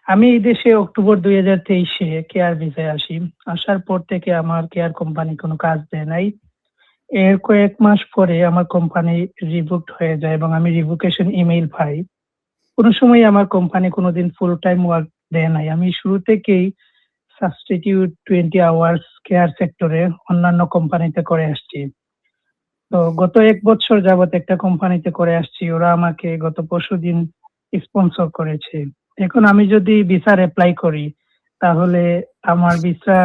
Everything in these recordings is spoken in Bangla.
আমি এই দেশে অক্টোবর 2023-এ কেয়ার ভিসায় আসি। আসার পর থেকে আমার কেয়ার কোম্পানি কোনো কাজ দেয় নাই। এর কয়েক মাস পরে আমার কোম্পানি রিবুকড হয়ে যায় এবং আমি রিভোকেশন ইমেইল পাই। কোনো সময় আমার কোম্পানি কোনোদিন ফুল টাইম ওয়ার্ক দেয় নাই। আমি শুরু থেকেই সাবস্টিটিউট 20 আওয়ার্স কেয়ার সেক্টরে অন্যান্য কোম্পানিতে করে আসছি। তো গত ১ বছর যাবৎ একটা কোম্পানিতে করে আসছি। ওরা আমাকে গত পরশুদিন স্পন্সর করেছে। এখন আমি যদি ভিসার এপ্লাই করি, তাহলে আমার ভিসা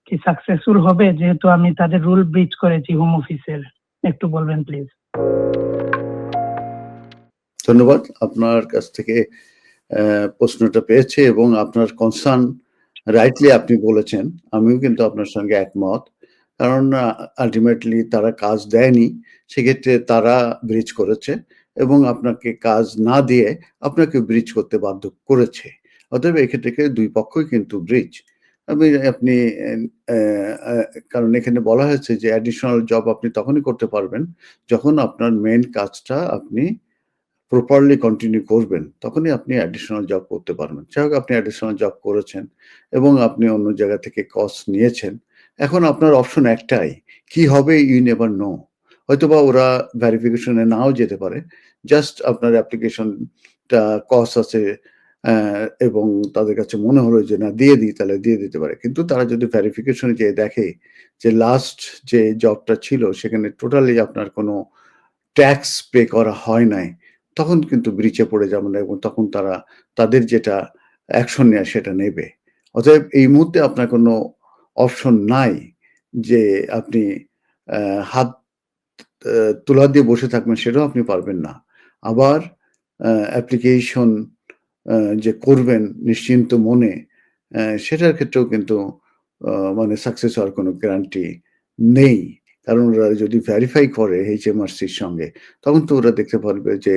কি সাকসেসফুল হবে? যেহেতু আমি তাদের রুল ব্রিচ করেছি হোম অফিসের। একটু বলবেন প্লিজ। ধন্যবাদ। আপনার কাছ থেকে প্রশ্নটা পেয়েছি এবং আপনার কনসার্ন রাইটলি আপনি বলেছেন। আমিও কিন্তু আপনার সঙ্গে একমত। কারণ আল্টিমেটলি তারা কাজ দেয়নি, সেক্ষেত্রে তারা ব্রিচ করেছে এবং আপনাকে কাজ না দিয়ে আপনাকে ব্রিচ করতে বাধ্য করেছে। অতএব এক্ষেত্রে ২ পক্ষই কিন্তু ব্রিচ। আপনি কারণ এখানে বলা হয়েছে যে অ্যাডিশনাল জব আপনি তখনই করতে পারবেন যখন আপনার মেইন কাজটা আপনি প্রপারলি কন্টিনিউ করবেন, তখনই আপনি অ্যাডিশনাল জব করতে পারবেন। যাই হোক, আপনি অ্যাডিশনাল জব করেছেন এবং আপনি অন্য জায়গা থেকে কস্ট নিয়েছেন। এখন আপনার অপশন একটাই, কি হবে ইউ নেভার নো। হয়তোবা ওরা ভেরিফিকেশনে নাও যেতে পারে। জাস্ট আপনার অ্যাপ্লিকেশনটা কস্ট আছে এবং তাদের কাছে মনে হলো যে না দিয়ে দিই, তাহলে দিয়ে দিতে পারে। কিন্তু তারা যদি ভেরিফিকেশনে যেয়ে দেখে যে লাস্ট যে জবটা ছিল সেখানে টোটালি আপনার কোনো ট্যাক্স পে করা হয় নাই, তখন কিন্তু ব্রিচে পড়ে যাবেন এবং তখন তারা তাদের যেটা অ্যাকশন নেয় সেটা নেবে। অতএব এই মুহূর্তে আপনার কোনো অপশন নাই যে আপনি হাত তুলা দিয়ে বসে থাকবেন, সেটাও আপনি পারবেন না। আবার অ্যাপ্লিকেশন যে করবেন নিশ্চিন্ত মনে, সেটার ক্ষেত্রেও কিন্তু মানে সাকসেস হওয়ার কোনো গ্যারান্টি নেই। কারণ ওরা যদি ভেরিফাই করে HMRCর সঙ্গে, তখন তো ওরা দেখতে পারবে যে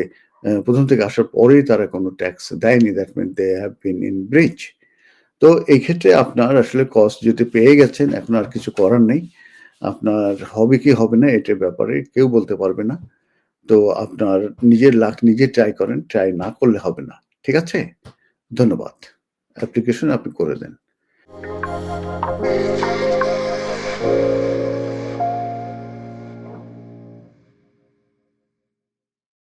১ম থেকে আসার পরেই তারা কোনো ট্যাক্স দেয়নি। That mean they have been in breach. তো এই ক্ষেত্রে আপনার আসলে কস্ট যদি পেয়ে গেছেন, এখন আর কিছু করার নেই। আপনার হবে কি হবে না এটার ব্যাপারে কেউ বলতে পারবে না। তো আপনার নিজের লাক নিজে ট্রাই করেন, ট্রাই না করলে হবে না। ঠিক আছে? ধন্যবাদ। অ্যাপ্লিকেশন আপনি করে দেন।